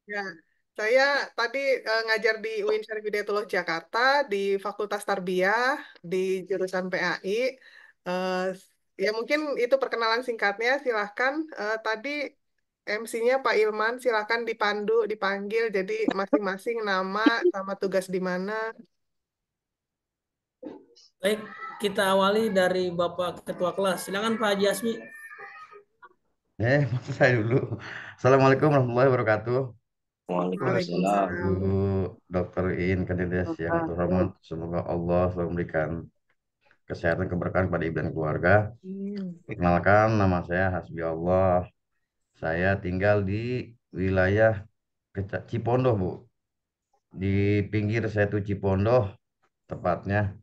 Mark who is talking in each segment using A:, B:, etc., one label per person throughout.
A: Ya, saya tadi ngajar di UIN Syarif Hidayatullah Jakarta di Fakultas Tarbiyah di jurusan PAI. Eh, ya mungkin itu perkenalan singkatnya. Silahkan tadi MC-nya Pak Ilman, silahkan dipandu, dipanggil. Jadi masing-masing nama sama tugas di mana.
B: Baik, kita awali dari Bapak Ketua Kelas. Silakan Pak Haji Asmi.
C: Maksud saya dulu. Assalamualaikum warahmatullahi wabarakatuh.
D: Waalaikumsalam.
C: Bu
A: Waalaikumsalam.
C: Dokter In Kandidas yang terhormat, semoga Allah selalu memberikan kesehatan keberkahan kepada ibu dan keluarga.
A: Hmm.
C: Perkenalkan, nama saya Hasbi Allah. Saya tinggal di wilayah Cipondoh, Bu. Di pinggir saya tuh Cipondoh, tepatnya.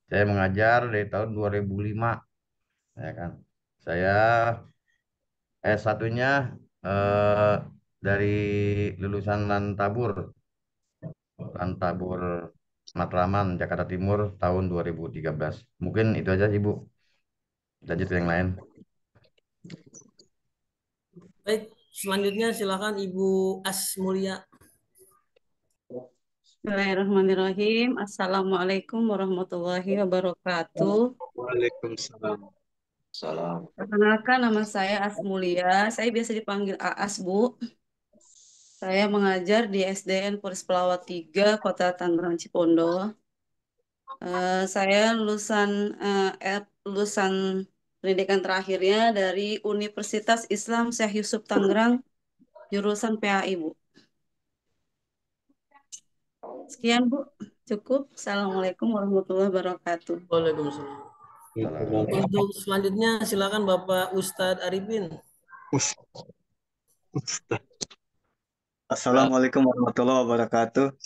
C: Saya mengajar dari tahun 2005, ya kan. Saya S1-nya eh, dari lulusan Lantabur, Lantabur Matraman, Jakarta Timur tahun 2013. Mungkin itu aja sih, Bu. Lanjut ke yang lain.
B: Baik, selanjutnya silakan Ibu Asmulia.
D: Bismillahirrahmanirrahim. Assalamualaikum warahmatullahi wabarakatuh.
E: Waalaikumsalam. Salam.
D: Perkenalkan nama saya Asmulia. Saya biasa dipanggil Aas, Bu. Saya mengajar di SDN Polres Pelawat 3, Kota Tangerang Cipondo. Saya lulusan pendidikan terakhirnya dari Universitas Islam Syekh Yusuf Tangerang, jurusan PAI, Bu. Sekian, Bu. Cukup. Assalamualaikum warahmatullahi wabarakatuh.
B: Waalaikumsalam.
C: Salam.
B: Untuk selanjutnya silakan Bapak Ustadz Arifin.
E: Us- Ustaz. Assalamualaikum warahmatullahi wabarakatuh.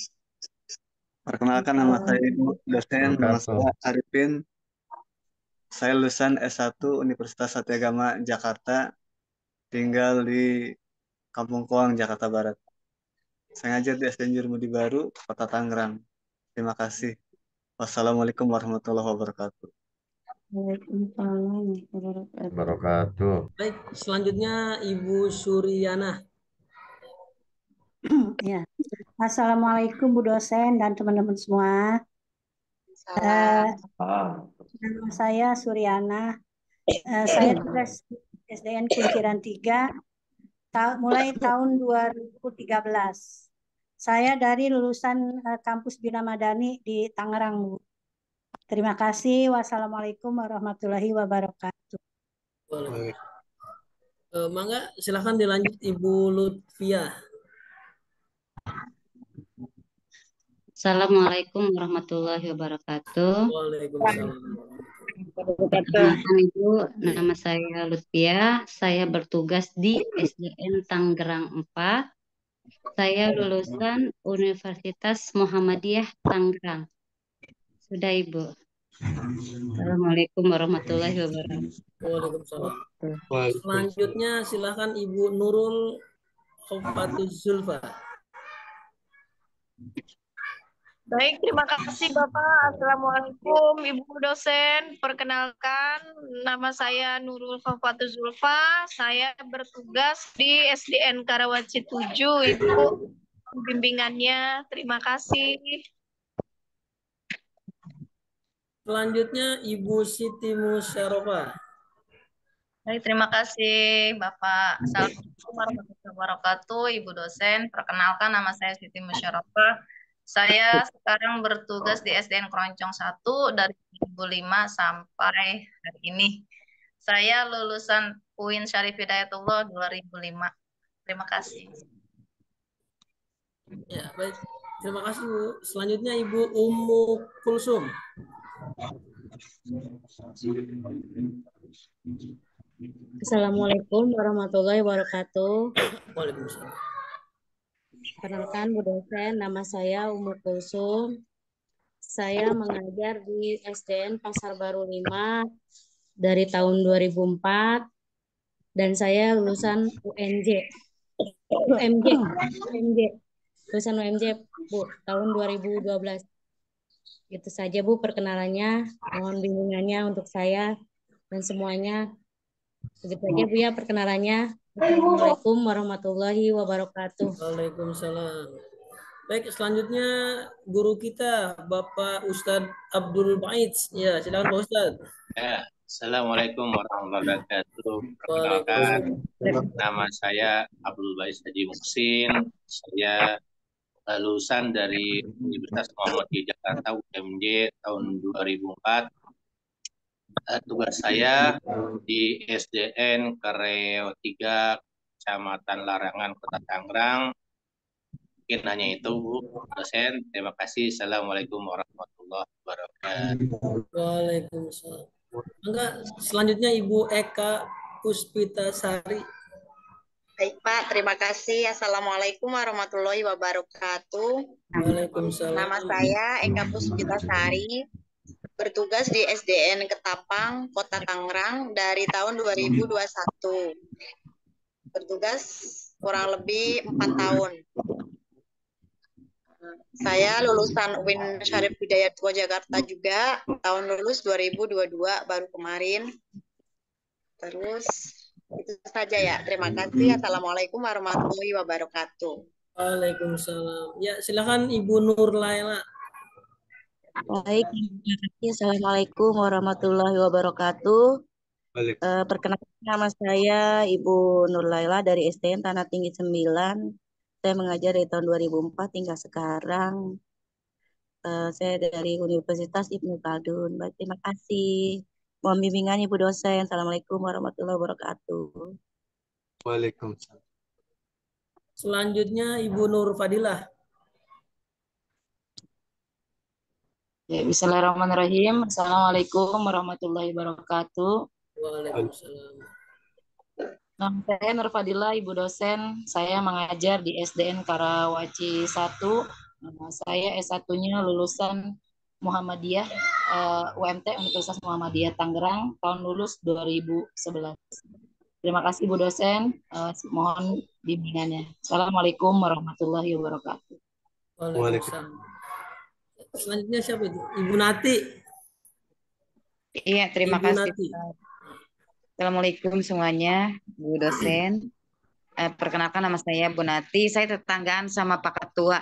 E: Perkenalkan nama saya Ibu dosen, nama
C: Wabarakatuh.
E: saya Arifin. Saya lulusan S1 Universitas Satyagama Jakarta, tinggal di Kampung Koang, Jakarta Barat. Saya ngajar di SDN Jurumudi Baru, Kota Tangerang. Terima kasih. Wassalamualaikum warahmatullahi wabarakatuh.
D: Waalaikumsalam warahmatullahi wabarakatuh.
C: Wabarakatuh.
B: Baik, selanjutnya Ibu Suryana.
F: Ya. Assalamualaikum Bu dosen dan teman-teman semua. Nama saya Suryana. Saya tugas di SDN Kunciran 3 mulai tahun 2013. Saya dari lulusan kampus Bina Madani di Tangerang, Bu. Terima kasih. Wassalamualaikum warahmatullahi wabarakatuh.
B: Mangga silakan dilanjut Ibu Lutfia.
G: Assalamualaikum warahmatullahi wabarakatuh.
B: Waalaikumsalam.
G: Perkenalkan Ibu, nama saya Lutfia. Saya bertugas di SDN Tangerang 4. Saya lulusan Universitas Muhammadiyah Tangerang. Sudah Ibu. Assalamualaikum warahmatullahi wabarakatuh.
B: Waalaikumsalam. Selanjutnya silakan Ibu Nurul Khofatuz Zulfa.
H: Baik, terima kasih Bapak. Assalamualaikum Ibu dosen. Perkenalkan, nama saya Nurul Khofatuz Zulfa. Saya bertugas di SDN Karawaci 7, Ibu. Bimbingannya, terima kasih.
B: Selanjutnya Ibu Siti Musyarofa.
I: Baik, terima kasih Bapak. Assalamualaikum warahmatullahi wabarakatuh, Ibu dosen. Perkenalkan nama saya Siti Musyarofa. Saya sekarang bertugas di SDN Keroncong 1 dari 2005 sampai hari ini. Saya lulusan UIN Syarif Hidayatullah 2005. Terima kasih.
B: Ya, baik. Terima kasih, Bu. Selanjutnya Ibu Ummu Kulsum.
J: Assalamualaikum warahmatullahi wabarakatuh.
B: Waalaikumsalam.
J: Perkenalkan Bu dosen, nama saya Ummu Kulsum. Saya mengajar di SDN Pasar Baru 5 dari tahun 2004 dan saya lulusan UMJ, lulusan UMJ Bu tahun 2012. Itu saja Bu perkenalannya. Mohon bimbingannya untuk saya dan semuanya. Begitu aja Bu ya perkenalannya. Assalamualaikum warahmatullahi wabarakatuh.
B: Waalaikumsalam. Baik, selanjutnya guru kita Bapak Ustadz Abdul Bait. Ya, silakan Pak Ustadz.
K: Ya, Assalamualaikum warahmatullahi wabarakatuh. Perkenalkan,
B: Waalaikumsalam.
K: nama saya Abdul Bais Haji Muksin. Saya lulusan dari Universitas Muhammadiyah Jakarta UMJ tahun 2004. Tugas saya di SDN Kareo 3, Kecamatan Larangan, Kota Tangerang. Mungkin hanya itu, Bu dosen. Terima kasih. Assalamualaikum warahmatullahi wabarakatuh.
B: Waalaikumsalam. Enggak, selanjutnya Ibu Eka Puspitasari.
L: Baik Pak, terima kasih. Assalamualaikum warahmatullahi wabarakatuh.
B: Waalaikumsalam.
L: Nama saya Eka Puspitasari, bertugas di SDN Ketapang, Kota Tangerang dari tahun 2021. Bertugas kurang lebih 4 tahun. Saya lulusan UIN Syarif Hidayatullah Jakarta juga, tahun lulus 2022 baru kemarin. Terus itu saja ya. Terima kasih. Assalamualaikum warahmatullahi wabarakatuh.
B: Waalaikumsalam. Ya, silakan Ibu Nur Laila.
J: Baik, Assalamualaikum warahmatullahi wabarakatuh. Perkenalkan nama saya Ibu Nur Laila dari SDN Tanah Tinggi 9. Saya mengajar dari tahun 2004 hingga sekarang. Saya dari Universitas Ibnu Khaldun. Baik, terima kasih. Mohon bimbingan Ibu dosen. Assalamualaikum warahmatullahi wabarakatuh.
E: Waalaikumsalam.
B: Selanjutnya Ibu Nur Fadilah.
M: Ya, bismillahirrahmanirrahim. Assalamualaikum warahmatullahi wabarakatuh.
B: Waalaikumsalam.
M: Nama saya Nur Fadilah, Ibu dosen. Saya mengajar di SDN Karawaci 1. Saya S1-nya lulusan Muhammadiyah, UMT Universitas Muhammadiyah Tangerang, tahun lulus 2011. Terima kasih Bu dosen, mohon bimbingannya. Assalamualaikum warahmatullahi wabarakatuh.
B: Waalaikumsalam. Selanjutnya siapa itu? Ibu Nati.
N: Iya, terima
B: Ibu
N: kasih.
B: Nati.
N: Assalamualaikum semuanya, Bu dosen. Perkenalkan nama saya Bu Nati. Saya tetanggaan sama Pak Ketua.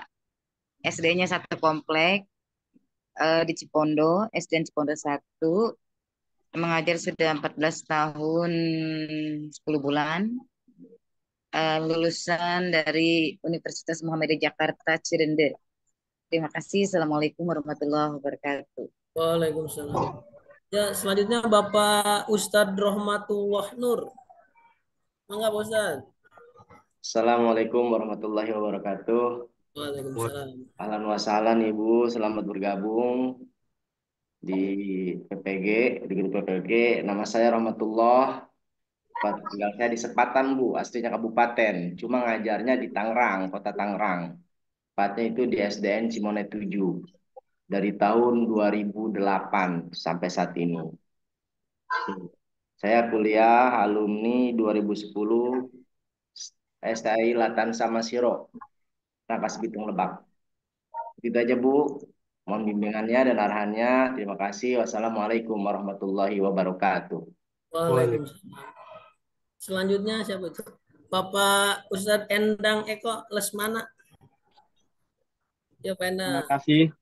N: SD-nya satu komplek di Cipondo, SDN Cipondo 1. Mengajar sudah 14 tahun 10 bulan. Lulusan dari Universitas Muhammadiyah Jakarta Cirende. Terima kasih. Assalamualaikum warahmatullahi wabarakatuh.
B: Waalaikumsalam. Ya, selanjutnya Bapak Ustadz Rohmatullah Nur. Mangga Pak Ustadz.
O: Assalamualaikum warahmatullahi wabarakatuh.
B: Waalaikumsalam.
O: Ahlan wa sahlan Ibu, selamat bergabung di PPG, di grup PPG. Nama saya Rahmatullah. Tinggal saya di Sepatan Bu, aslinya kabupaten. Cuma ngajarnya di Tangerang, Kota Tangerang. Tepatnya itu di SDN Cimone 7. Dari tahun 2008 sampai saat ini. Saya kuliah alumni 2010 STI Latansa Masiro, Rangkas Bitung Lebak. Itu aja Bu. Mohon bimbingannya dan arahannya. Terima kasih. Wassalamualaikum warahmatullahi wabarakatuh.
B: Waalaikumsalam. Selanjutnya siapa itu? Bapak Ustadz Endang Eko Lesmana. Ya, Pak Endang.
P: Terima kasih.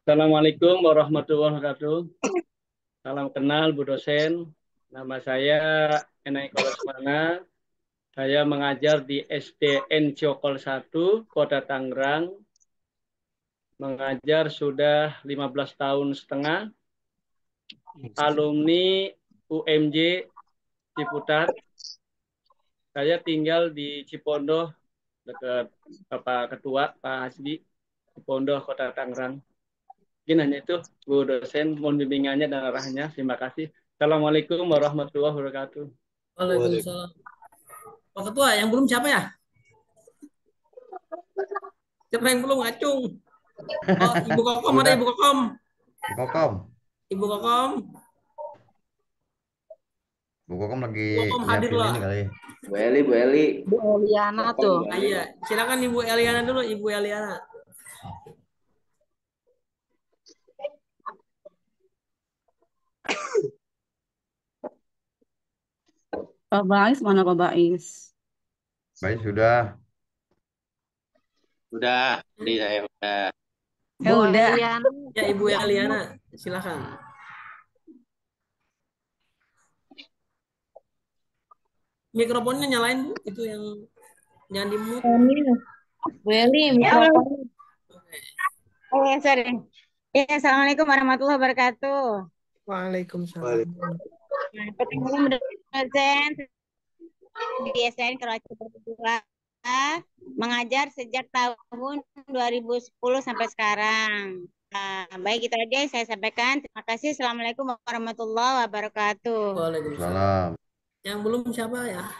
P: Assalamualaikum warahmatullahi wabarakatuh. Salam kenal Bu dosen. Nama saya Endang Eko Lesmana. Saya mengajar di SDN Ciokol 1, Kota Tangerang. Mengajar sudah 15 tahun setengah. Alumni UMJ Ciputat. Saya tinggal di Cipondo, dekat Bapak Ketua, Pak Hasbi, Cipondo, Kota Tangerang. Mungkin hanya itu, Bu dosen, mohon bimbingannya dan arahnya. Terima kasih. Assalamualaikum warahmatullahi wabarakatuh.
B: Waalaikumsalam. Pak Ketua, yang belum siapa ya? Siapa yang belum ngacung? Oh, Ibu Kokom ada Ibu Kokom.
C: Kokom.
B: Ibu Kokom.
C: Bu Kokom lagi
B: Bu Kokom hadir lah.
C: ini kali.
O: Bu Eli, Bu Eli.
M: Bu Eliana tuh.
B: Iya, silakan Ibu Eliana dulu, Ibu Eliana.
D: Pak Bais mana Pak Bais?
C: Baik, sudah.
K: Sudah, jadi saya udah.
D: Ya udah.
B: Ya Ibu Eliana, silakan. Mikrofonnya nyalain Bu, itu yang jangan di mute.
Q: Bu Eli,
J: Ya Allah.
Q: mikrofon.
J: Sorry. Ya, Assalamualaikum warahmatullahi wabarakatuh.
A: Waalaikumsalam.
J: Nah, perkenalkan dosen di SDN Karawaci Pertugas mengajar sejak tahun 2010 sampai sekarang. Nah, baik itu aja yang saya sampaikan. Terima kasih. Assalamualaikum warahmatullahi wabarakatuh.
B: Waalaikumsalam. Yang belum siapa ya?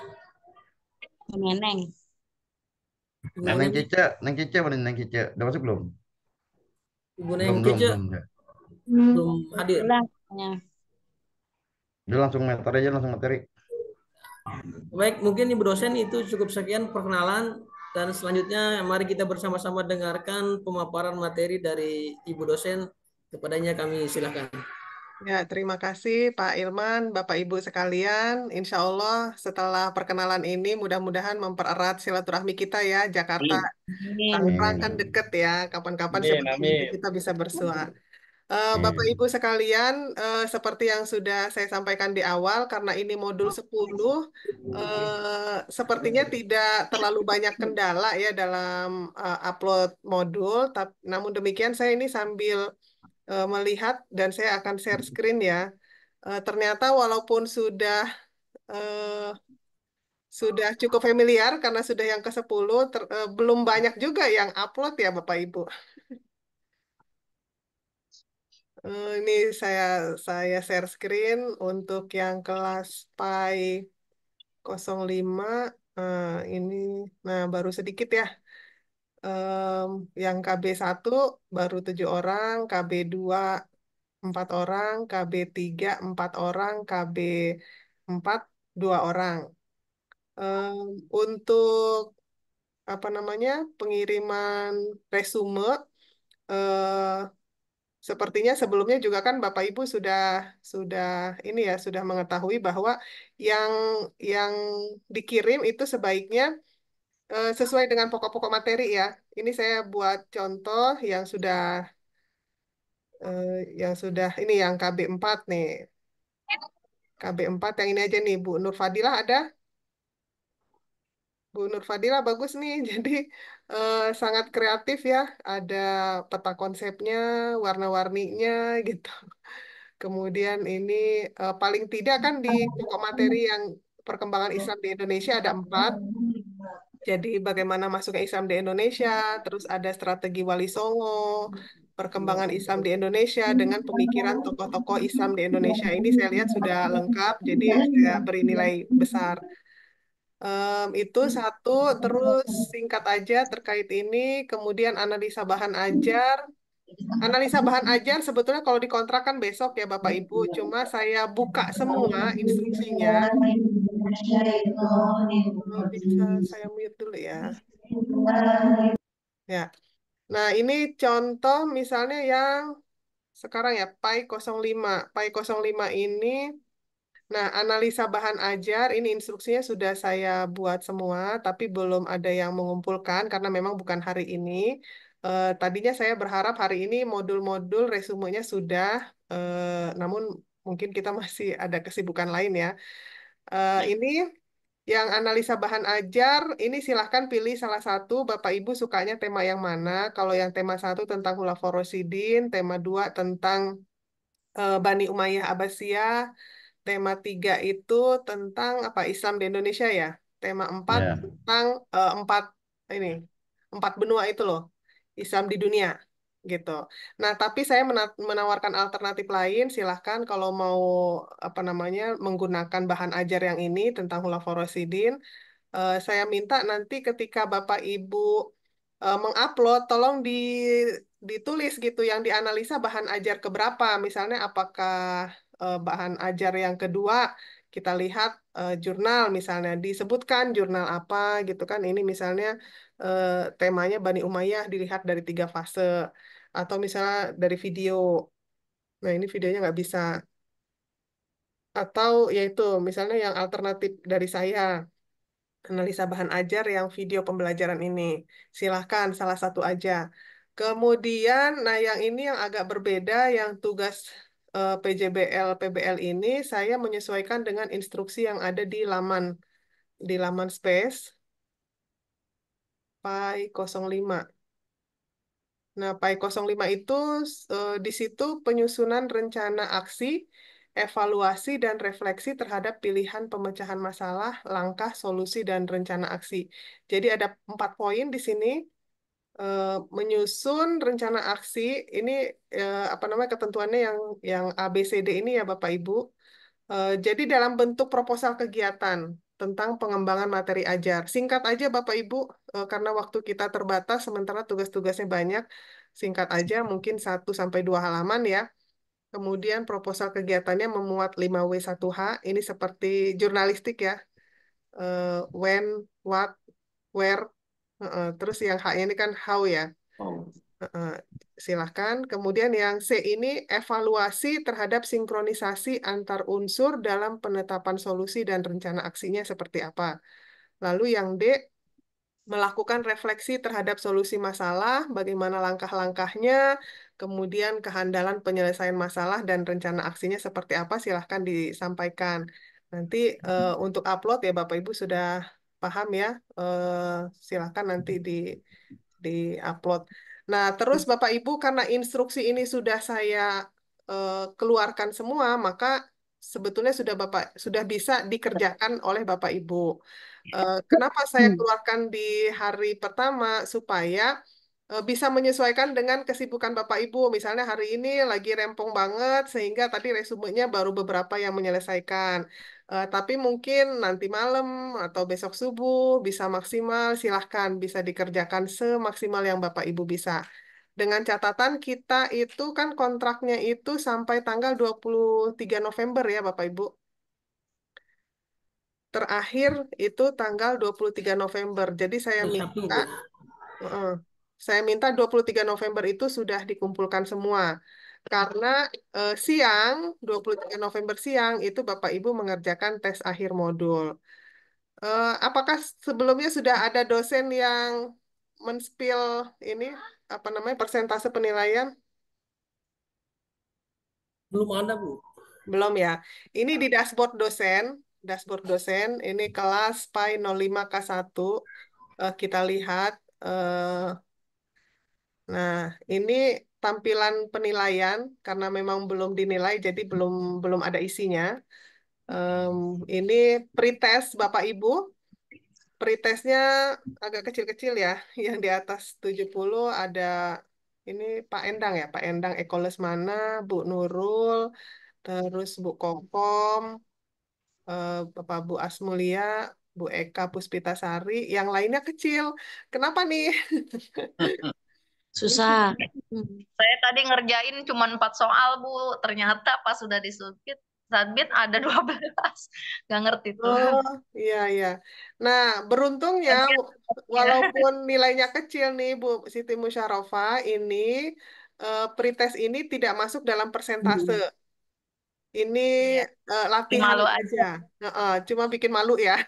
J: Neneng.
C: Neng Cece, Neng Cece mana Neng Cece? Udah masuk belum?
B: Ibu
C: Belum,
B: Neng
C: belum,
B: Cece
C: belum. Ya.
B: belum hadir.
C: Udah langsung materi aja, langsung materi.
B: Baik, mungkin Ibu dosen itu cukup sekian perkenalan dan selanjutnya mari kita bersama-sama dengarkan pemaparan materi dari Ibu dosen. Kepadanya kami silakan.
A: Ya, terima kasih Pak Ilman, Bapak Ibu sekalian. Insya Allah setelah perkenalan ini mudah-mudahan mempererat silaturahmi kita ya. Jakarta, Tangerang kan deket ya. Kapan-kapan siapa tahu juga kita bisa bersua. Bapak Ibu sekalian, seperti yang sudah saya sampaikan di awal, karena ini modul 10, sepertinya tidak terlalu banyak kendala ya dalam upload modul. Namun demikian saya ini sambil melihat dan saya akan share screen ya. Ternyata walaupun sudah cukup familiar karena sudah yang ke-10, belum banyak juga yang upload ya Bapak Ibu. Ini saya share screen untuk yang kelas PAI 05. Ini nah baru sedikit ya. Yang KB1 baru 7 orang, KB2 4 orang, KB3 4 orang, KB4 2 orang. Untuk apa namanya pengiriman resume, eh, sepertinya sebelumnya juga kan Bapak Ibu sudah ini ya sudah mengetahui bahwa yang yang dikirim itu sebaiknya sesuai dengan pokok-pokok materi ya. Ini saya buat contoh yang sudah ini yang KB4 nih. KB4 yang ini aja nih Bu Nur Fadilah ada? Bu Nur Fadilah bagus nih. Jadi sangat kreatif ya. Ada peta konsepnya, warna-warninya gitu. Kemudian ini paling tidak kan di pokok materi yang perkembangan Islam di Indonesia ada 4. Jadi bagaimana masuknya Islam di Indonesia, terus ada strategi Wali Songo, perkembangan Islam di Indonesia dengan pemikiran tokoh-tokoh Islam di Indonesia. Ini saya lihat sudah lengkap, jadi saya beri nilai besar. Itu satu, terus singkat aja terkait ini, kemudian analisa bahan ajar. Analisa bahan ajar sebetulnya kalau dikontrak kan besok ya Bapak Ibu, cuma saya buka semua instruksinya. Bisa saya mute dulu ya. Ya. Nah, ini contoh misalnya yang sekarang ya, PAI 05. PAI 05 ini, nah analisa bahan ajar, ini instruksinya sudah saya buat semua, tapi belum ada yang mengumpulkan karena memang bukan hari ini. Tadinya saya berharap hari ini modul-modul resumenya sudah, namun mungkin kita masih ada kesibukan lain ya. Ini yang analisa bahan ajar, ini silahkan pilih salah satu. Bapak Ibu sukanya tema yang mana? Kalau yang tema 1 tentang Khulafaur Rasyidin, tema 2 tentang Bani Umayyah Abbasiyah, tema 3 itu tentang apa Islam di Indonesia ya. Tema 4
C: Ya.
A: tentang ini, 4 benua itu loh, Islam di dunia gitu. Nah, tapi saya menawarkan alternatif lain. Silahkan kalau mau apa namanya menggunakan bahan ajar yang ini tentang Khulafaur Rasyidin. Saya minta nanti ketika Bapak Ibu mengupload, tolong ditulis gitu yang dianalisa bahan ajar keberapa. Misalnya apakah bahan ajar yang kedua kita lihat jurnal misalnya disebutkan jurnal apa gitu kan. Ini misalnya temanya Bani Umayyah dilihat dari 3 fase atau misalnya dari video. Nah ini videonya nggak bisa. Atau yaitu misalnya yang alternatif dari saya, analisa bahan ajar yang video pembelajaran ini. Silahkan salah satu aja. Kemudian, nah yang ini yang agak berbeda, yang tugas PJBL, PBL ini saya menyesuaikan dengan instruksi yang ada di laman Space PAI 05. Nah, PAI 05 itu di situ penyusunan rencana aksi, evaluasi, dan refleksi terhadap pilihan pemecahan masalah, langkah, solusi, dan rencana aksi. Jadi ada 4 poin di sini. Menyusun rencana aksi, ini apa namanya ketentuannya yang ABCD ini ya Bapak Ibu. Jadi dalam bentuk proposal kegiatan tentang pengembangan materi ajar. Singkat aja Bapak Ibu, karena waktu kita terbatas, sementara tugas-tugasnya banyak. Singkat aja, mungkin 1 sampai 2 halaman ya. Kemudian proposal kegiatannya memuat 5W1H. Ini seperti jurnalistik ya. When, what, where. Terus yang H-nya ini kan how ya. Heeh, silahkan. Kemudian yang C ini evaluasi terhadap sinkronisasi antar unsur dalam penetapan solusi dan rencana aksinya seperti apa. Lalu yang D, melakukan refleksi terhadap solusi masalah, bagaimana langkah-langkahnya, kemudian kehandalan penyelesaian masalah dan rencana aksinya seperti apa, silahkan disampaikan. Nanti untuk upload ya Bapak Ibu sudah paham ya, silahkan nanti di-upload. Nah, terus Bapak Ibu karena instruksi ini sudah saya keluarkan semua, maka sebetulnya sudah bisa dikerjakan oleh Bapak Ibu. Kenapa saya keluarkan di hari pertama supaya bisa menyesuaikan dengan kesibukan Bapak Ibu. Misalnya hari ini lagi rempong banget sehingga tadi resumenya baru beberapa yang menyelesaikan. Tapi mungkin nanti malam atau besok subuh bisa maksimal, silahkan bisa dikerjakan semaksimal yang Bapak Ibu bisa. Dengan catatan kita itu kan kontraknya itu sampai tanggal 23 November ya Bapak Ibu. Terakhir itu tanggal 23 November. Jadi
B: Sabtu, Bu.
A: uh, saya minta 23 November itu sudah dikumpulkan semua. Karena siang, 23 November siang, itu Bapak Ibu mengerjakan tes akhir modul. Apakah sebelumnya sudah ada dosen yang men-spill ini, apa namanya, persentase penilaian?
B: Belum ada, Bu.
A: Belum ya. Ini di dashboard dosen, ini kelas PAI 05K1. Kita lihat. Nah, ini tampilan penilaian karena memang belum dinilai, jadi belum ada isinya. Em, ini pretest Bapak Ibu. Pretestnya agak kecil-kecil ya. Yang di atas 70 ada ini Pak Endang ya, Pak Endang Eko Lesmana, Bu Nurul, terus Bu Kokom, Bapak Bu Asmulia, Bu Eka Puspitasari, yang lainnya kecil. Kenapa nih?
J: Susah.
I: Saya tadi ngerjain cuma 4 soal, Bu. Ternyata pas sudah disubmit, submit ada 12. Nggak ngerti tuh.
A: Oh, iya, iya. Nah, beruntungnya, walaupun nilainya kecil nih, Bu Siti Musyarofa, ini pretest ini tidak masuk dalam persentase. Ini latihan
I: Malu
A: aja. Cuma bikin malu ya.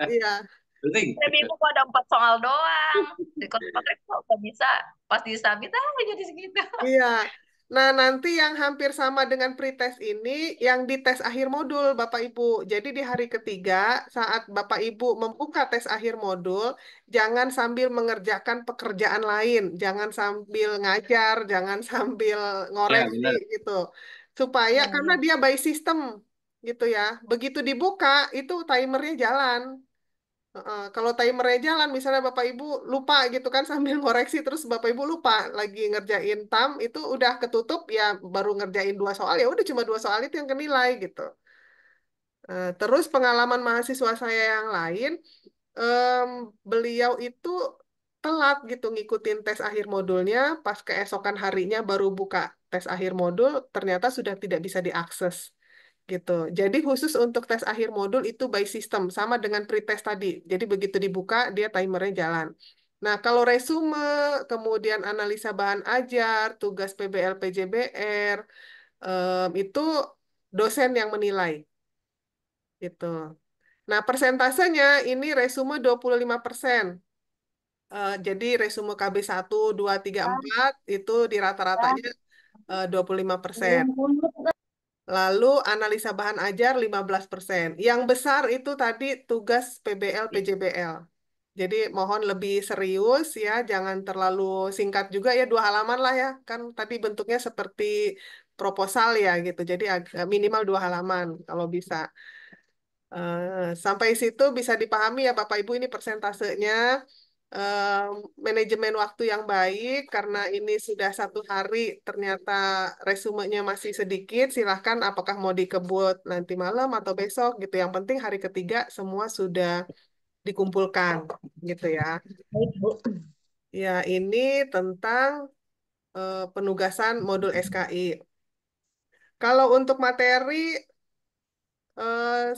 A: Iya.
I: Saya bingung kok ada 4 soal doang. Di kotak kok nggak bisa. Pas disubmit, jadi segitu.
A: Iya. Nah, nanti yang hampir sama dengan pretest ini, yang di tes akhir modul, Bapak Ibu. Jadi di hari ketiga, saat Bapak Ibu membuka tes akhir modul, jangan sambil mengerjakan pekerjaan lain, jangan sambil ngajar, jangan sambil
K: Ya,
A: ngoreksi
K: benar.
A: gitu. Supaya, karena dia by system gitu ya. Begitu dibuka, itu timernya jalan. Kalau timernya jalan, misalnya Bapak Ibu lupa gitu kan sambil ngoreksi terus Bapak Ibu lupa lagi ngerjain itu udah ketutup ya baru ngerjain 2 soal ya udah cuma 2 soal itu yang kenilai gitu. Terus pengalaman mahasiswa saya yang lain, em, beliau itu telat gitu ngikutin tes akhir modulnya, pas keesokan harinya baru buka tes akhir modul, ternyata sudah tidak bisa diakses gitu. Jadi khusus untuk tes akhir modul itu by system sama dengan pretest tadi. Jadi begitu dibuka dia timernya jalan. Nah, kalau resume, kemudian analisa bahan ajar, tugas PBL PJBR, itu dosen yang menilai. Gitu. Nah, persentasenya ini resume 25%. Jadi resume KB1, 2, 3, 4 itu di rata-ratanya 25%. Lalu analisa bahan ajar 15%. Yang besar itu tadi tugas PBL, PJBL. Jadi mohon lebih serius ya, jangan terlalu singkat juga ya, 2 halaman lah ya. Kan tadi bentuknya seperti proposal ya gitu. Jadi minimal 2 halaman kalau bisa. Sampai situ bisa dipahami ya Bapak Ibu ini persentasenya. eh, Manajemen waktu yang baik karena ini sudah 1 hari ternyata resumenya masih sedikit, silahkan apakah mau dikebut nanti malam atau besok gitu, yang penting hari ketiga semua sudah dikumpulkan gitu ya.
M: Baik, Bu.
A: Ya, ini tentang penugasan modul SKI. Kalau untuk materi,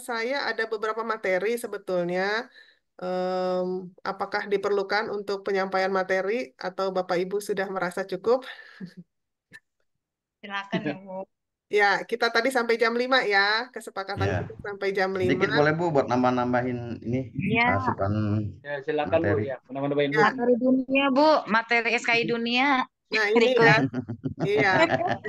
A: saya ada beberapa materi sebetulnya. Em, apakah diperlukan untuk penyampaian materi atau Bapak Ibu sudah merasa cukup?
I: Silakan ya, Bu.
A: Ya, kita tadi sampai jam 5 ya. Kesepakatan
C: Ya,
A: kita sampai jam 5.
C: sedikit boleh Bu buat nambah-nambahin ini
I: Iya.
C: asupan
P: Ya, silakan Bu
C: materi.
P: ya, menambah-nambahin Bu.
A: Ya,
N: Materi dunia, Bu. Materi SKI dunia.
A: nah ini ya.
N: Request.
A: Iya,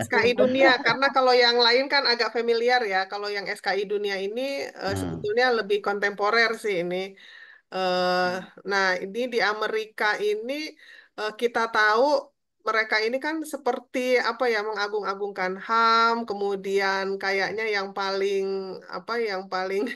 A: SKI Dunia. Karena kalau yang lain kan agak familiar ya. Kalau yang SKI Dunia ini sebetulnya lebih kontemporer sih ini. Eh, nah, ini di Amerika ini kita tahu mereka ini kan seperti apa ya, mengagung-agungkan HAM, kemudian kayaknya yang paling apa, yang paling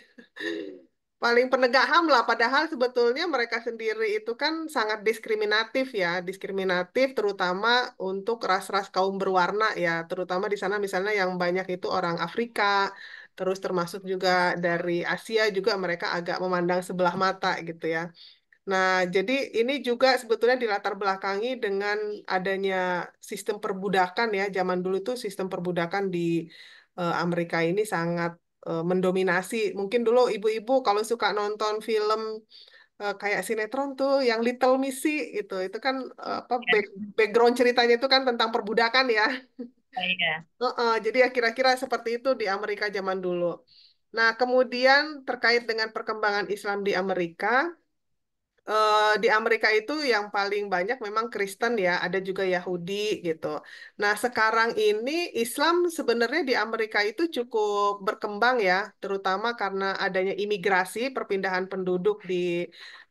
A: paling penegak HAM lah. Padahal sebetulnya mereka sendiri itu kan sangat diskriminatif ya, diskriminatif terutama untuk ras-ras kaum berwarna ya, terutama di sana misalnya yang banyak itu orang Afrika. Terus termasuk juga dari Asia juga mereka agak memandang sebelah mata gitu ya. Nah, jadi ini juga sebetulnya dilatar belakangi dengan adanya sistem perbudakan ya. Zaman dulu itu sistem perbudakan di Amerika ini sangat mendominasi. Mungkin dulu ibu-ibu kalau suka nonton film kayak sinetron tuh yang Little Missy gitu. Itu kan apa background ceritanya itu kan tentang perbudakan ya.
I: Iya.
A: Jadi ya kira-kira seperti itu di Amerika zaman dulu. Nah, kemudian terkait dengan perkembangan Islam di Amerika, di Amerika itu yang paling banyak memang Kristen ya, ada juga Yahudi gitu. Nah, sekarang ini Islam sebenarnya di Amerika itu cukup berkembang ya, terutama karena adanya imigrasi, perpindahan penduduk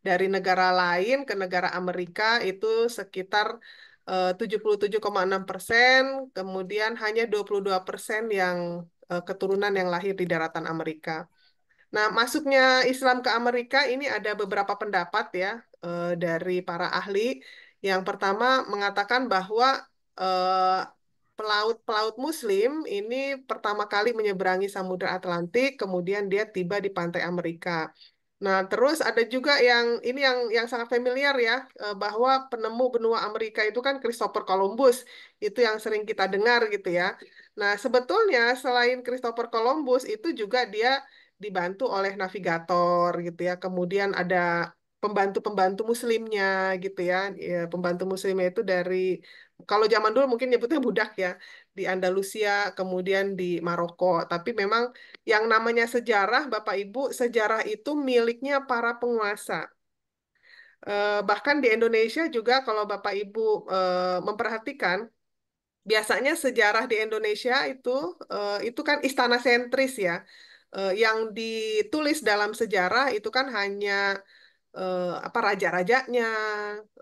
A: dari negara lain ke negara Amerika itu sekitar 77,6%, kemudian hanya 22% yang keturunan yang lahir di daratan Amerika. Nah, masuknya Islam ke Amerika ini ada beberapa pendapat ya dari para ahli. Yang pertama mengatakan bahwa eh, pelaut-pelaut Muslim ini pertama kali menyeberangi Samudra Atlantik, kemudian dia tiba di pantai Amerika. Nah, terus ada juga yang sangat familiar ya, bahwa penemu benua Amerika itu kan Christopher Columbus, itu yang sering kita dengar gitu ya. Nah, sebetulnya selain Christopher Columbus itu juga dia dibantu oleh navigator gitu ya. Kemudian ada pembantu-pembantu muslimnya gitu ya. Ya, pembantu muslimnya itu dari kalau zaman dulu mungkin nyebutnya budak ya, di Andalusia, kemudian di Maroko. Tapi memang yang namanya sejarah, Bapak Ibu, sejarah itu miliknya para penguasa. Bahkan di Indonesia juga kalau Bapak Ibu memperhatikan, biasanya sejarah di Indonesia itu kan istana sentris ya. Yang ditulis dalam sejarah itu kan hanya apa raja-rajanya,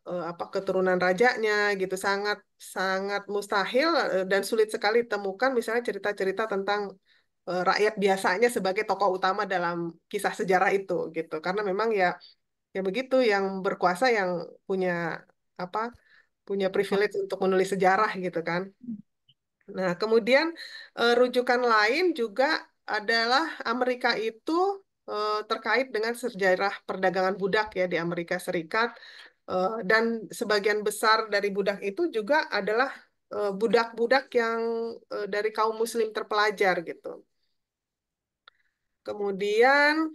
A: apa keturunan rajanya gitu. Sangat sangat mustahil dan sulit sekali ditemukan misalnya cerita-cerita tentang rakyat biasanya sebagai tokoh utama dalam kisah sejarah itu gitu. Karena memang ya begitu, yang berkuasa yang punya apa punya privilege untuk menulis sejarah gitu kan. Nah, kemudian rujukan lain juga adalah Amerika itu terkait dengan sejarah perdagangan budak ya di Amerika Serikat. Dan sebagian besar dari budak itu juga adalah budak-budak yang dari kaum Muslim terpelajar gitu. Kemudian,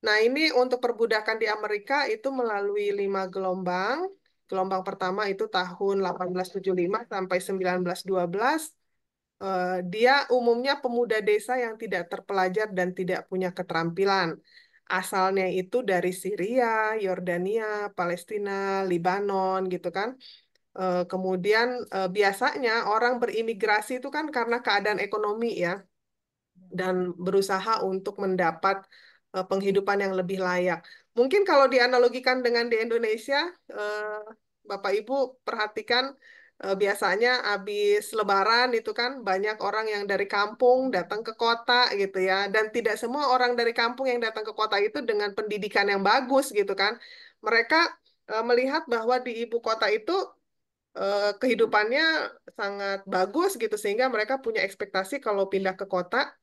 A: nah ini untuk perbudakan di Amerika itu melalui 5 gelombang. Gelombang pertama itu tahun 1875 sampai 1912. Dia umumnya pemuda desa yang tidak terpelajar dan tidak punya keterampilan. Asalnya itu dari Syria, Yordania, Palestina, Libanon gitu kan. Kemudian biasanya orang berimigrasi itu kan karena keadaan ekonomi ya, dan berusaha untuk mendapat penghidupan yang lebih layak. Mungkin kalau dianalogikan dengan di Indonesia, eh, Bapak Ibu perhatikan biasanya habis Lebaran itu kan banyak orang yang dari kampung datang ke kota gitu ya, dan tidak semua orang dari kampung yang datang ke kota itu dengan pendidikan yang bagus gitu kan. Mereka melihat bahwa di ibu kota itu kehidupannya sangat bagus gitu sehingga mereka punya ekspektasi kalau pindah ke kota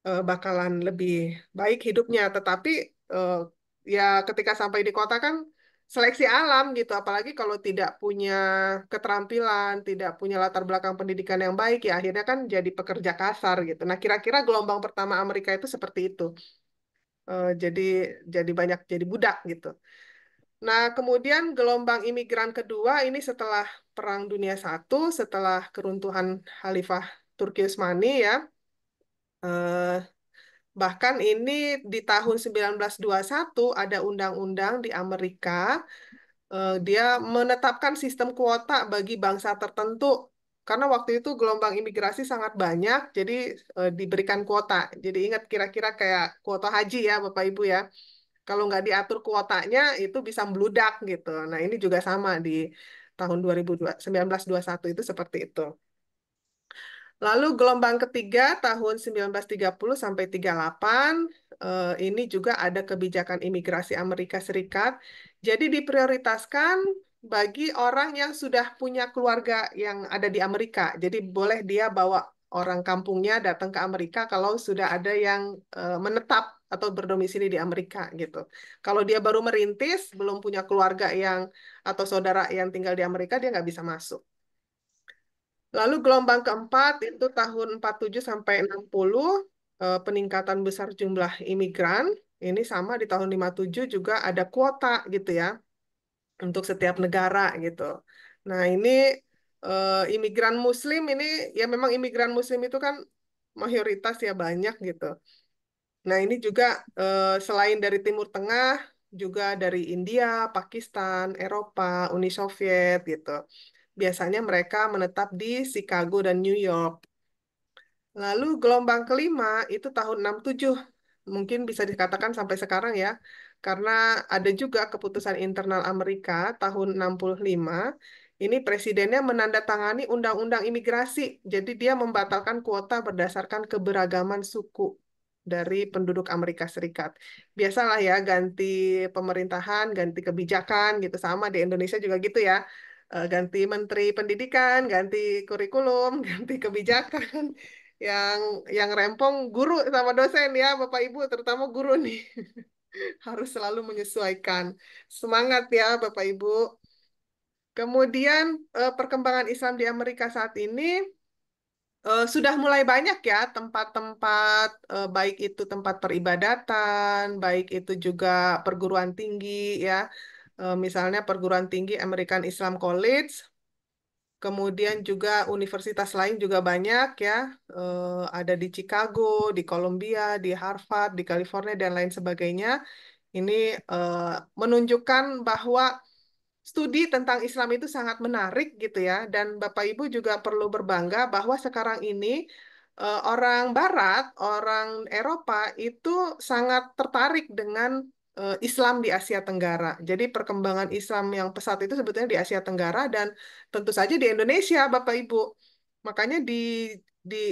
A: bakalan lebih baik hidupnya. Tetapi eh, ya ketika sampai di kota kan seleksi alam gitu, apalagi kalau tidak punya keterampilan, tidak punya latar belakang pendidikan yang baik, ya akhirnya kan jadi pekerja kasar gitu. Nah, kira-kira gelombang pertama Amerika itu seperti itu. Jadi banyak jadi budak gitu. Nah, kemudian gelombang imigran kedua ini setelah Perang Dunia I, setelah keruntuhan Khalifah Turki Utsmani ya. Eh, Bahkan ini di tahun 1921 ada undang-undang di Amerika, dia menetapkan sistem kuota bagi bangsa tertentu. Karena waktu itu gelombang imigrasi sangat banyak, jadi diberikan kuota. Jadi ingat kira-kira kayak kuota haji ya Bapak Ibu ya. Kalau nggak diatur kuotanya itu bisa membludak gitu. Nah ini juga sama di tahun 1921 itu seperti itu. Lalu gelombang ketiga tahun 1930 sampai 38 ini juga ada kebijakan imigrasi Amerika Serikat. Jadi diprioritaskan bagi orang yang sudah punya keluarga yang ada di Amerika. Jadi boleh dia bawa orang kampungnya datang ke Amerika kalau sudah ada yang menetap atau berdomisili di Amerika gitu. Kalau dia baru merintis, belum punya keluarga yang atau saudara yang tinggal di Amerika, dia nggak bisa masuk. Lalu gelombang keempat itu tahun 47 sampai 60 peningkatan besar jumlah imigran. Ini sama di tahun 57 juga ada kuota gitu ya untuk setiap negara gitu. Nah, ini imigran muslim ini ya memang imigran muslim itu kan mayoritas ya banyak gitu. Nah, ini juga selain dari Timur Tengah juga dari India, Pakistan, Eropa, Uni Soviet gitu. Biasanya mereka menetap di Chicago dan New York. Lalu gelombang kelima itu tahun 67. Mungkin bisa dikatakan sampai sekarang ya. Karena ada juga keputusan internal Amerika tahun 65. Ini presidennya menandatangani undang-undang imigrasi. Jadi dia membatalkan kuota berdasarkan keberagaman suku dari penduduk Amerika Serikat. Biasalah ya ganti pemerintahan, ganti kebijakan gitu, sama di Indonesia juga gitu ya. Ganti menteri pendidikan, ganti kurikulum, ganti kebijakan. Yang rempong guru sama dosen ya, Bapak Ibu, terutama guru nih. Harus selalu menyesuaikan. Semangat ya Bapak Ibu. Kemudian perkembangan Islam di Amerika saat ini sudah mulai banyak ya tempat-tempat, baik itu tempat peribadatan, baik itu juga perguruan tinggi ya. Misalnya perguruan tinggi American Islam College, kemudian juga universitas lain juga banyak ya. Ada di Chicago, di Columbia, di Harvard, di California dan lain sebagainya. Ini eh, menunjukkan bahwa studi tentang Islam itu sangat menarik gitu ya, dan Bapak Ibu juga perlu berbangga bahwa sekarang ini orang Barat, orang Eropa itu sangat tertarik dengan Islam di Asia Tenggara. Jadi perkembangan Islam yang pesat itu sebetulnya di Asia Tenggara dan tentu saja di Indonesia, Bapak Ibu. Makanya di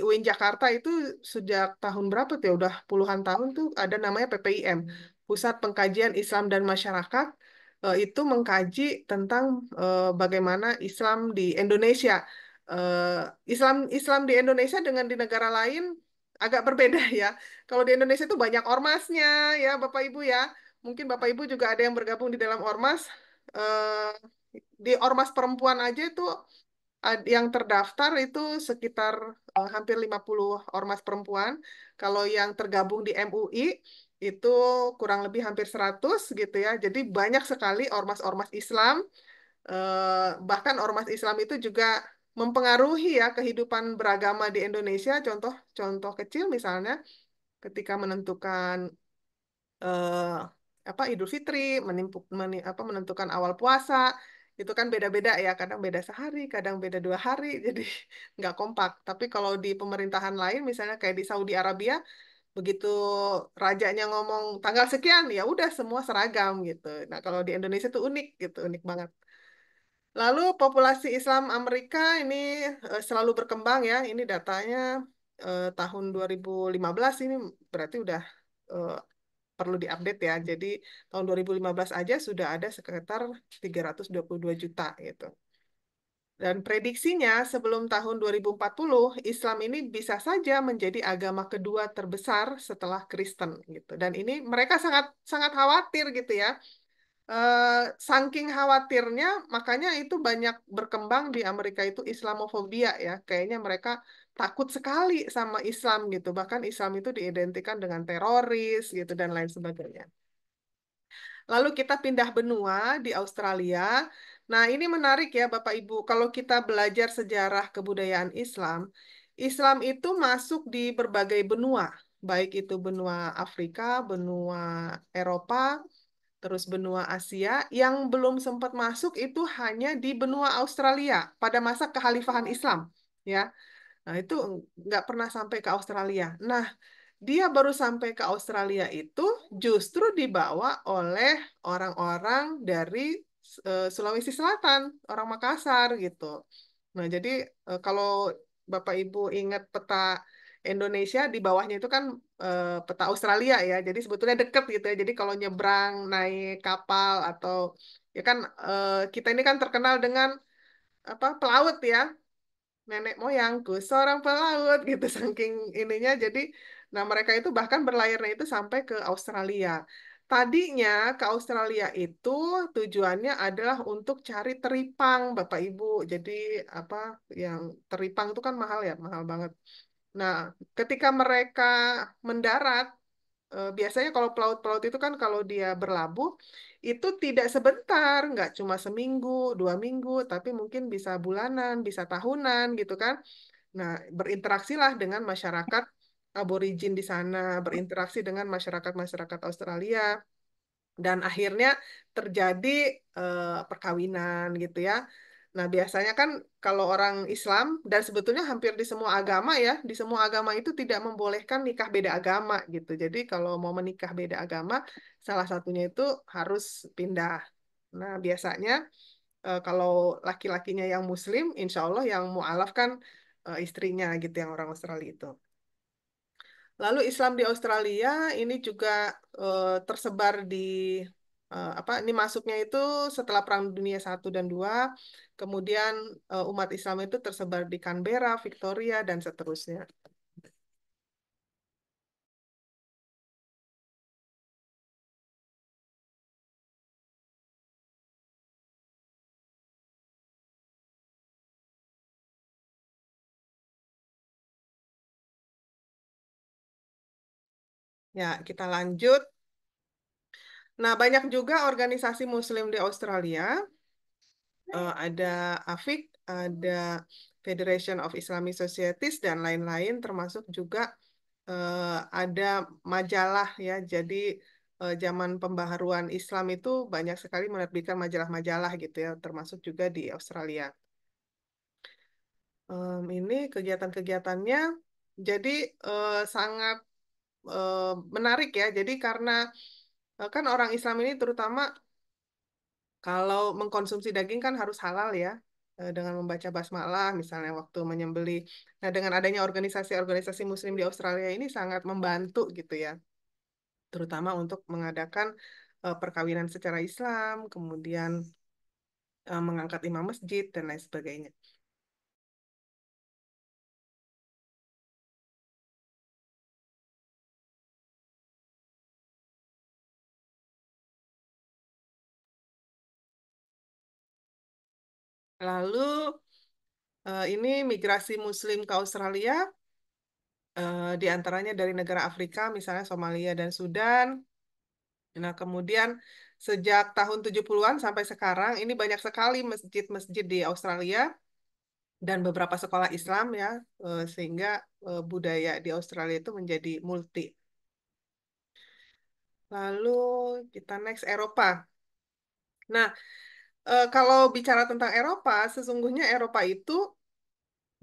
A: UIN Jakarta itu sejak tahun berapa tuh ya, udah puluhan tahun tuh ada namanya PPIM, Pusat Pengkajian Islam dan Masyarakat, itu mengkaji tentang bagaimana Islam di Indonesia. Islam Islam di Indonesia dengan di negara lain agak berbeda ya. Kalau di Indonesia itu banyak ormasnya ya Bapak Ibu ya. Mungkin Bapak Ibu juga ada yang bergabung di dalam ormas. Eh, di ormas perempuan aja itu yang terdaftar itu sekitar hampir 50 ormas perempuan. Kalau yang tergabung di MUI itu kurang lebih hampir 100 gitu ya. Jadi banyak sekali ormas-ormas Islam. Bahkan ormas Islam itu juga mempengaruhi ya kehidupan beragama di Indonesia. Contoh kecil misalnya ketika menentukan eh, Idul Fitri, menentukan awal puasa, itu kan beda-beda ya, kadang beda sehari, kadang beda 2 hari, jadi nggak kompak. Tapi kalau di pemerintahan lain, misalnya kayak di Saudi Arabia, begitu rajanya ngomong tanggal sekian, ya udah semua seragam gitu. Nah kalau di Indonesia itu unik gitu, unik banget. Lalu populasi Islam Amerika ini selalu berkembang ya, ini datanya tahun 2015 ini berarti udah eh, perlu diupdate ya. Jadi tahun 2015 aja sudah ada sekitar 322 juta gitu. Dan prediksinya sebelum tahun 2040 Islam ini bisa saja menjadi agama kedua terbesar setelah Kristen gitu. Dan ini mereka sangat sangat khawatir gitu ya. Saking khawatirnya, makanya itu banyak berkembang di Amerika itu Islamofobia ya. Kayaknya mereka takut sekali sama Islam gitu. Bahkan Islam itu diidentikan dengan teroris gitu dan lain sebagainya. Lalu kita pindah benua di Australia. Nah, ini menarik ya Bapak Ibu. Kalau kita belajar sejarah kebudayaan Islam, Islam itu masuk di berbagai benua, baik itu benua Afrika, benua Eropa, terus benua Asia. Yang belum sempat masuk itu hanya di benua Australia pada masa kekhalifahan Islam, ya. Nah, itu nggak pernah sampai ke Australia. Nah, dia baru sampai ke Australia itu justru dibawa oleh orang-orang dari Sulawesi Selatan, orang Makassar gitu. Nah, jadi kalau Bapak Ibu ingat peta Indonesia di bawahnya itu kan peta Australia ya. Jadi sebetulnya deket gitu ya. Jadi kalau nyebrang naik kapal atau ya kan kita ini kan terkenal dengan pelaut ya, nenek moyangku seorang pelaut gitu saking ininya jadi nah mereka itu bahkan berlayarnya itu sampai ke Australia. Tadinya ke Australia itu tujuannya adalah untuk cari teripang Bapak Ibu. Jadi apa yang teripang itu kan mahal ya, mahal banget. Nah, ketika mereka mendarat biasanya kalau pelaut-pelaut itu kan kalau dia berlabuh itu tidak sebentar, nggak cuma seminggu, 2 minggu, tapi mungkin bisa bulanan, bisa tahunan gitu kan. Nah, berinteraksilah dengan masyarakat aborigin di sana, berinteraksi dengan masyarakat-masyarakat Australia, dan akhirnya terjadi perkawinan gitu ya. Nah, biasanya kan kalau orang Islam dan sebetulnya hampir di semua agama ya, di semua agama itu tidak membolehkan nikah beda agama gitu. Jadi kalau mau menikah beda agama, salah satunya itu harus pindah. Nah, biasanya kalau laki-lakinya yang Muslim, insya Allah yang mu'alaf kan istrinya gitu yang orang Australia itu. Lalu Islam di Australia ini juga tersebar di ini masuknya itu setelah Perang Dunia I dan II. Kemudian umat Islam itu tersebar di Canberra, Victoria dan seterusnya. Ya, kita lanjut. Nah, banyak juga organisasi Muslim di Australia. Ada AFIC, ada Federation of Islamic Societies dan lain-lain, termasuk juga ada majalah ya. Jadi zaman pembaharuan Islam itu banyak sekali menerbitkan majalah-majalah gitu ya, termasuk juga di Australia. Ini kegiatan-kegiatannya jadi sangat menarik ya. Jadi karena kan orang Islam ini terutama kalau mengkonsumsi daging kan harus halal ya, dengan membaca basmalah misalnya waktu menyembelih. Nah, dengan adanya organisasi-organisasi Muslim di Australia ini sangat membantu gitu ya, terutama untuk mengadakan perkawinan secara Islam, kemudian mengangkat imam masjid dan lain sebagainya. Lalu ini migrasi Muslim ke Australia, di antaranya dari negara Afrika, misalnya Somalia dan Sudan. Nah, kemudian sejak tahun 70-an sampai sekarang, ini banyak sekali masjid-masjid di Australia. dan beberapa sekolah Islam ya, sehingga budaya di Australia itu menjadi multi. Lalu kita next Eropa. Nah, kalau bicara tentang Eropa, sesungguhnya Eropa itu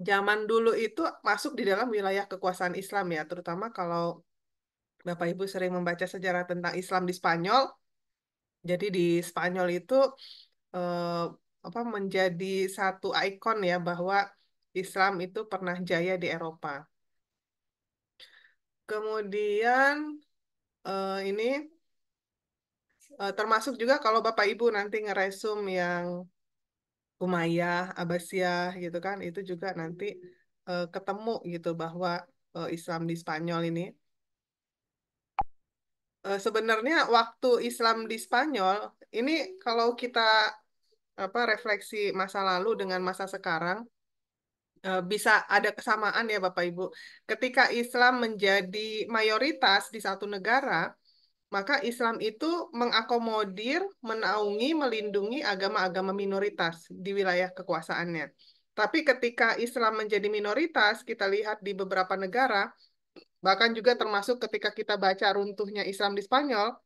A: zaman dulu itu masuk di dalam wilayah kekuasaan Islam ya, terutama kalau Bapak Ibu sering membaca sejarah tentang Islam di Spanyol. Jadi di Spanyol itu eh, apa menjadi satu ikon ya bahwa Islam itu pernah jaya di Eropa. Kemudian ini termasuk juga kalau Bapak Ibu nanti ngeresum yang Umayyah, Abbasiyah gitu kan, itu juga nanti ketemu gitu bahwa Islam di Spanyol ini sebenarnya waktu Islam di Spanyol ini kalau kita apa refleksi masa lalu dengan masa sekarang bisa ada kesamaan ya Bapak Ibu. Ketika Islam menjadi mayoritas di satu negara, maka Islam itu mengakomodir, menaungi, melindungi agama-agama minoritas di wilayah kekuasaannya. Tapi ketika Islam menjadi minoritas, kita lihat di beberapa negara, bahkan juga termasuk ketika kita baca runtuhnya Islam di Spanyol,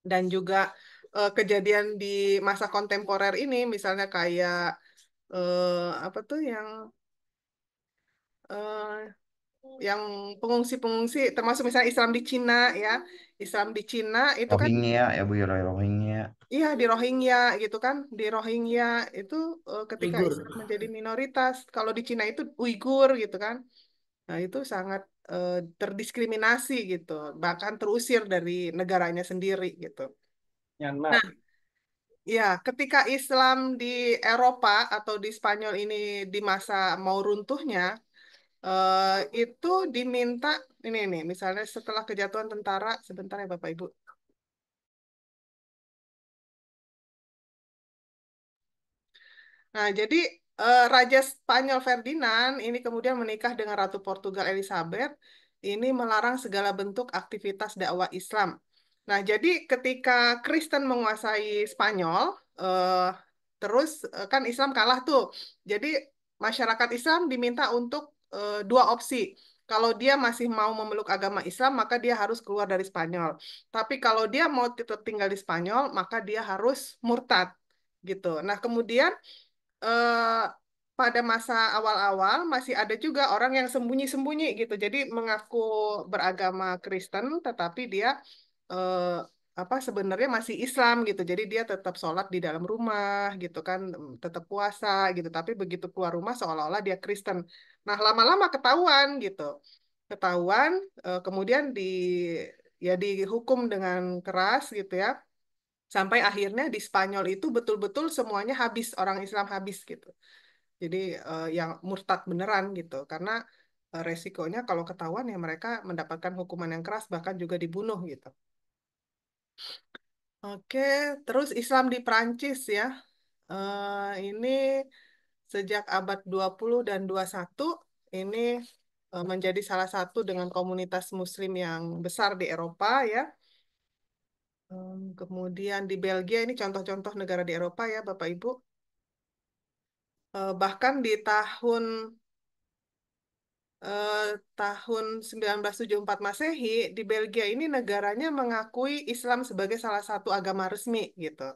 A: dan juga kejadian di masa kontemporer ini, misalnya kayak apa tuh eh, yang pengungsi-pengungsi, termasuk misalnya Islam di Cina ya, Islam di Cina itu kan,
C: Rohingya ya Bu ya, Rohingya.
A: iya di Rohingya gitu kan, di Rohingya itu ketika
B: Uighur.
A: Islam menjadi minoritas, kalau di Cina itu Uighur gitu kan, nah itu sangat terdiskriminasi gitu, bahkan terusir dari negaranya sendiri gitu.
P: Myanmar.
A: Nah, ya, ketika Islam di Eropa atau di Spanyol ini di masa mau runtuhnya, itu diminta ini nih, misalnya setelah kejatuhan tentara, sebentar ya Bapak Ibu. Nah, jadi Raja Spanyol Ferdinand ini kemudian menikah dengan Ratu Portugal Elizabeth. Ini melarang segala bentuk aktivitas dakwah Islam. Nah, jadi ketika Kristen menguasai Spanyol, terus kan Islam kalah tuh. Jadi masyarakat Islam diminta untuk dua opsi. Kalau dia masih mau memeluk agama Islam, maka dia harus keluar dari Spanyol. Tapi kalau dia mau tetap tinggal di Spanyol, maka dia harus murtad gitu. Nah, kemudian eh, pada masa awal-awal masih ada juga orang yang sembunyi-sembunyi gitu. Jadi mengaku beragama Kristen, tetapi dia eh, apa sebenarnya masih Islam gitu. Jadi dia tetap sholat di dalam rumah gitu kan, tetap puasa gitu. Tapi begitu keluar rumah seolah-olah dia Kristen. Nah lama-lama ketahuan gitu, ketahuan, kemudian ya dihukum dengan keras gitu ya. Sampai akhirnya di Spanyol itu betul-betul semuanya habis, orang Islam habis gitu. Jadi yang murtad beneran gitu. Karena resikonya kalau ketahuan ya mereka mendapatkan hukuman yang keras, bahkan juga dibunuh gitu. Oke, terus Islam di Prancis ya. Ini sejak abad 20 dan 21 ini menjadi salah satu dengan komunitas muslim yang besar di Eropa ya. Kemudian di Belgia ini contoh-contoh negara di Eropa ya Bapak Ibu. Bahkan di eh, tahun 1974 Masehi di Belgia ini negaranya mengakui Islam sebagai salah satu agama resmi gitu.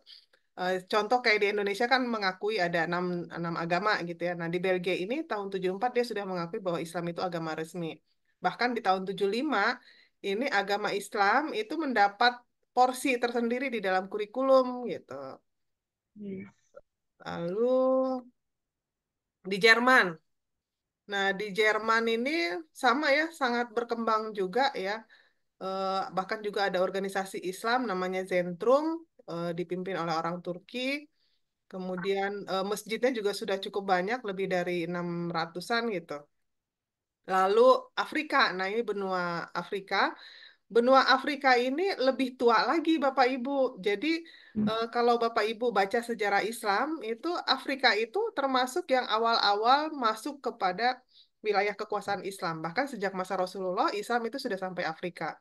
A: Contoh kayak di Indonesia kan mengakui ada enam agama gitu ya. Nah di Belgia ini tahun 74 dia sudah mengakui bahwa Islam itu agama resmi. Bahkan di tahun 75 ini agama Islam itu mendapat porsi tersendiri di dalam kurikulum gitu. Lalu di Jerman. Nah, di Jerman ini sama ya, sangat berkembang juga ya. Bahkan juga ada organisasi Islam namanya Zentrum, dipimpin oleh orang Turki. Kemudian masjidnya juga sudah cukup banyak, lebih dari 600-an gitu. Lalu Afrika, nah ini benua Afrika. Benua Afrika ini lebih tua lagi Bapak Ibu. Jadi kalau Bapak Ibu baca sejarah Islam, itu Afrika itu termasuk yang awal-awal masuk kepada wilayah kekuasaan Islam. Bahkan sejak masa Rasulullah, Islam itu sudah sampai Afrika.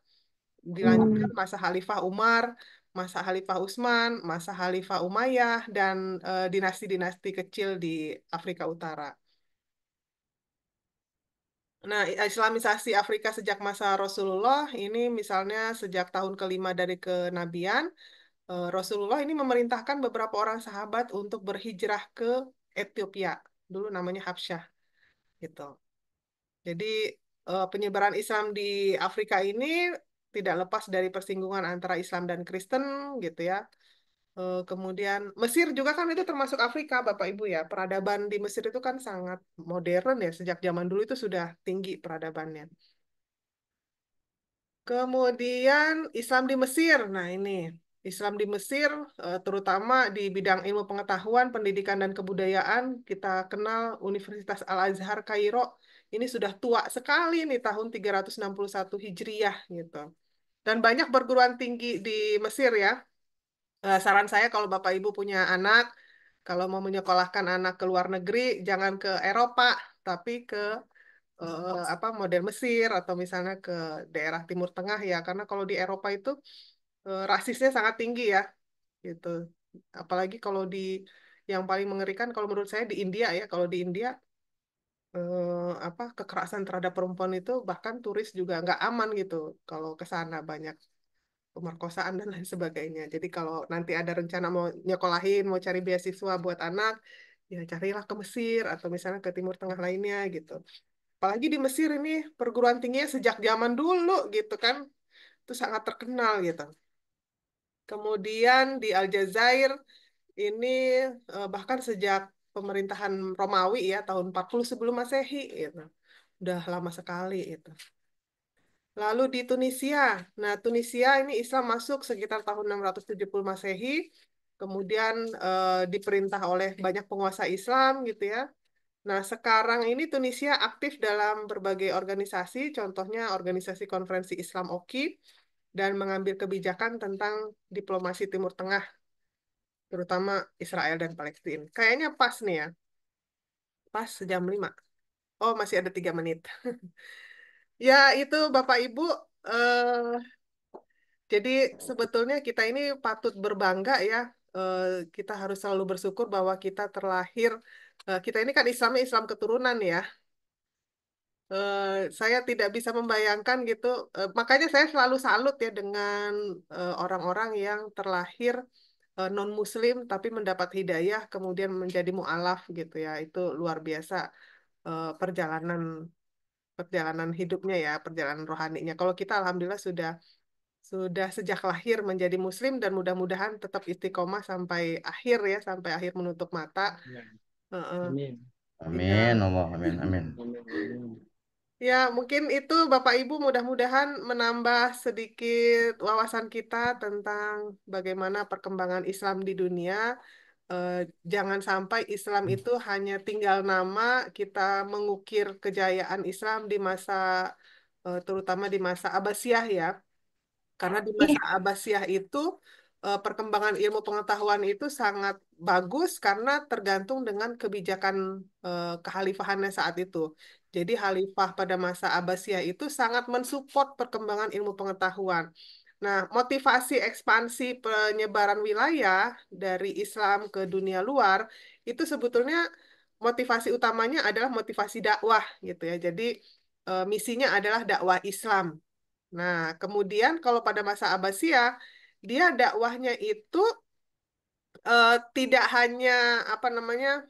A: Dilanjutkan masa Khalifah Umar, masa Khalifah Utsman, masa Khalifah Umayyah, dan dinasti-dinasti kecil di Afrika Utara. Nah, Islamisasi Afrika sejak masa Rasulullah ini misalnya sejak tahun kelima dari kenabian, Rasulullah ini memerintahkan beberapa orang sahabat untuk berhijrah ke Ethiopia, dulu namanya Habsyah, gitu. Jadi penyebaran Islam di Afrika ini tidak lepas dari persinggungan antara Islam dan Kristen, gitu ya. Kemudian Mesir juga kan itu termasuk Afrika, Bapak Ibu ya. Peradaban di Mesir itu kan sangat modern ya, sejak zaman dulu itu sudah tinggi peradabannya. Kemudian Islam di Mesir. Nah, ini Islam di Mesir terutama di bidang ilmu pengetahuan, pendidikan dan kebudayaan, kita kenal Universitas Al-Azhar Kairo. Ini sudah tua sekali nih tahun 361 Hijriyah gitu. Dan banyak perguruan tinggi di Mesir ya. Saran saya kalau Bapak Ibu punya anak, kalau mau menyekolahkan anak ke luar negeri, jangan ke Eropa, tapi ke apa model Mesir atau misalnya ke daerah Timur Tengah ya, karena kalau di Eropa itu rasisnya sangat tinggi ya, gitu. Apalagi kalau di yang paling mengerikan kalau menurut saya di India ya, kalau di India apa kekerasan terhadap perempuan itu bahkan turis juga nggak aman gitu kalau ke sana banyak pemerkosaan dan lain sebagainya. Jadi kalau nanti ada rencana mau nyekolahin, mau cari beasiswa buat anak, ya carilah ke Mesir atau misalnya ke Timur Tengah lainnya gitu. Apalagi di Mesir ini perguruan tingginya sejak zaman dulu gitu kan, itu sangat terkenal gitu. Kemudian di Aljazair ini bahkan sejak pemerintahan Romawi ya tahun 40 sebelum Masehi gitu. Udah lama sekali itu. Lalu di Tunisia. Nah, Tunisia ini Islam masuk sekitar tahun 670 Masehi. Kemudian diperintah oleh banyak penguasa Islam gitu ya. Nah, sekarang ini Tunisia aktif dalam berbagai organisasi, contohnya Organisasi Konferensi Islam OKI, dan mengambil kebijakan tentang diplomasi Timur Tengah, terutama Israel dan Palestina. Kayaknya pas nih ya, pas jam 5. Oh, masih ada 3 menit. Ya, itu Bapak Ibu, eh, jadi sebetulnya kita ini patut berbangga ya. Eh, kita harus selalu bersyukur bahwa kita terlahir, kita ini kan Islamnya Islam keturunan ya. Saya tidak bisa membayangkan gitu. Makanya saya selalu salut ya dengan orang-orang yang terlahir non-Muslim tapi mendapat hidayah kemudian menjadi mu'alaf gitu ya. Itu luar biasa perjalanan perjalanan hidupnya ya, perjalanan rohaninya. Kalau kita alhamdulillah sudah sejak lahir menjadi Muslim dan mudah-mudahan tetap istiqomah sampai akhir ya, sampai akhir menutup mata.
P: Ya.
A: Heeh.
P: Amin.
A: Ya.
C: Amin, Allah, amin, amin.
P: Amin.
A: Ya, mungkin itu Bapak Ibu mudah-mudahan menambah sedikit wawasan kita tentang bagaimana perkembangan Islam di dunia. Eh, jangan sampai Islam itu hanya tinggal nama, kita mengukir kejayaan Islam di masa, terutama di masa Abbasiyah ya. Karena di masa Abbasiyah itu perkembangan ilmu pengetahuan itu sangat bagus karena tergantung dengan kebijakan kehalifahannya saat itu. Jadi khalifah pada masa Abbasiyah itu sangat mensupport perkembangan ilmu pengetahuan. Nah, motivasi ekspansi penyebaran wilayah dari Islam ke dunia luar itu sebetulnya motivasi utamanya adalah motivasi dakwah gitu ya. Jadi misinya adalah dakwah Islam. Nah, kemudian kalau pada masa Abbasiyah, dia dakwahnya itu tidak hanya apa namanya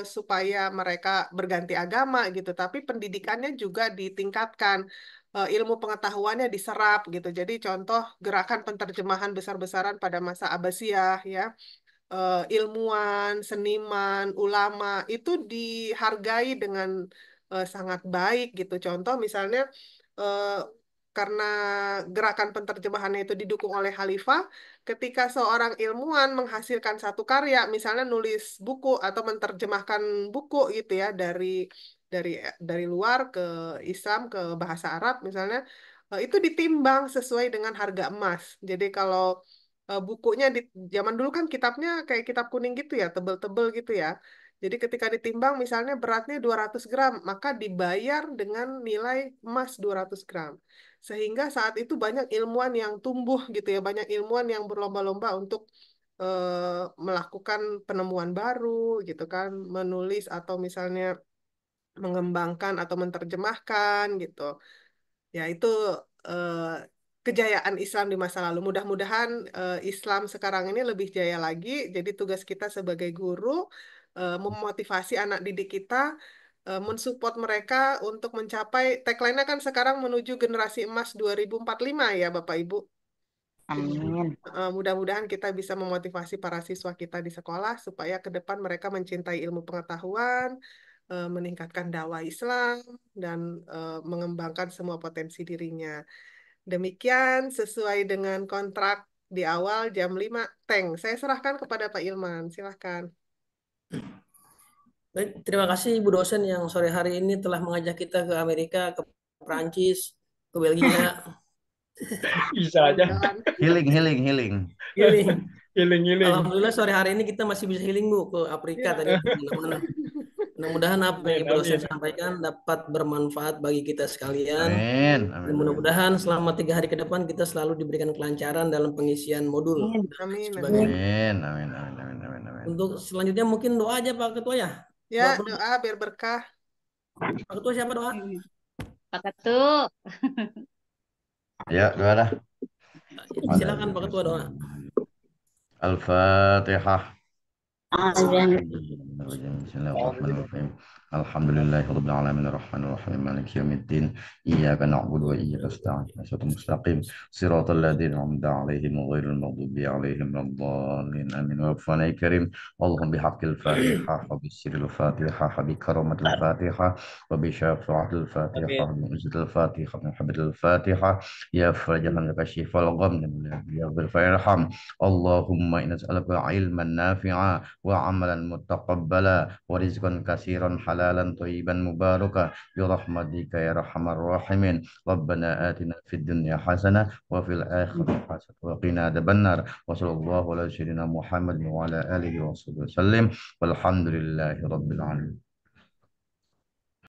A: supaya mereka berganti agama gitu, tapi pendidikannya juga ditingkatkan, ilmu pengetahuannya diserap gitu. Jadi contoh gerakan penterjemahan besar-besaran pada masa Abbasiyah ya, ilmuwan, seniman, ulama itu dihargai dengan sangat baik gitu. Contoh misalnya eh, karena gerakan penterjemahannya itu didukung oleh khalifah, ketika seorang ilmuwan menghasilkan satu karya, misalnya nulis buku atau menerjemahkan buku gitu ya dari dari luar ke Islam ke bahasa Arab misalnya, itu ditimbang sesuai dengan harga emas. Jadi kalau bukunya di zaman dulu kan kitabnya kayak kitab kuning gitu ya, tebel-tebel gitu ya. Jadi ketika ditimbang misalnya beratnya 200 gram, maka dibayar dengan nilai emas 200 gram. Sehingga saat itu banyak ilmuwan yang tumbuh gitu ya, banyak ilmuwan yang berlomba-lomba untuk melakukan penemuan baru gitu kan, menulis atau misalnya mengembangkan atau menerjemahkan gitu. Ya itu eh, kejayaan Islam di masa lalu. Mudah-mudahan Islam sekarang ini lebih jaya lagi. Jadi tugas kita sebagai guru memotivasi anak didik kita, mensupport mereka untuk mencapai tagline-nya kan sekarang menuju generasi emas 2045 ya Bapak Ibu. Jadi
N: Amin.
A: mudah-mudahan kita bisa memotivasi para siswa kita di sekolah supaya ke depan mereka mencintai ilmu pengetahuan, meningkatkan dakwah Islam, dan mengembangkan semua potensi dirinya. Demikian sesuai dengan kontrak di awal jam 5. Teng, saya serahkan kepada Pak Ilman. Silahkan.
B: Baik, terima kasih Ibu dosen yang sore hari ini telah mengajak kita ke Amerika, ke Prancis, ke Belgia.
P: Bisa aja.
C: Healing.
B: Healing.
P: Healing.
B: Alhamdulillah sore hari ini kita masih bisa healing Bu ke Afrika tadi. Mudah-mudahan apa yang Ibu dosen sampaikan dapat bermanfaat bagi kita sekalian.
C: Amin.
B: Dan mudah-mudahan selama 3 hari ke depan kita selalu diberikan kelancaran dalam pengisian modul.
A: Amin.
B: Untuk selanjutnya mungkin doa aja Pak Ketua ya.
A: Ya, doa biar berkah.
B: Pak Ketua siapa doa?
G: Pak Ketua.
C: Ya, doa dah.
B: Silakan Pak Ketua doa.
C: Al-Fatihah. Bismillahirrahmanirrahim. Alhamdulillahirabbil alamin arrahmanir rahim maliki yaumiddin iyyaka na'budu wa iyyaka nasta'in ihdinas mustaqim siratal ladzina an'amta 'alaihim ghairil maghdubi 'alaihim waladdallin amin wa rabbana karim Allahumma bihaqqil fatihah wa bisirril fatihah wa bi karamatil fatihah wa bi syafa'atil fatihah wa bi izzatil fatihah wa habibil fatihah ya farajan laka syifal gham ya bil farham Allahumma inna nas'aluka ilman nafi'a wa amalan mutaqabbala wa rizqan katsiran halalan thayyiban mubaraka bi rahmatika ya arhamar rahimin rabbana atina fid dunya hasanah wa fil akhirati hasanah wa qina adzabannar wa sallallahu ala sayyidina Muhammad wa ala alihi wa sahbihi wasallam walhamdulillahi rabbil alamin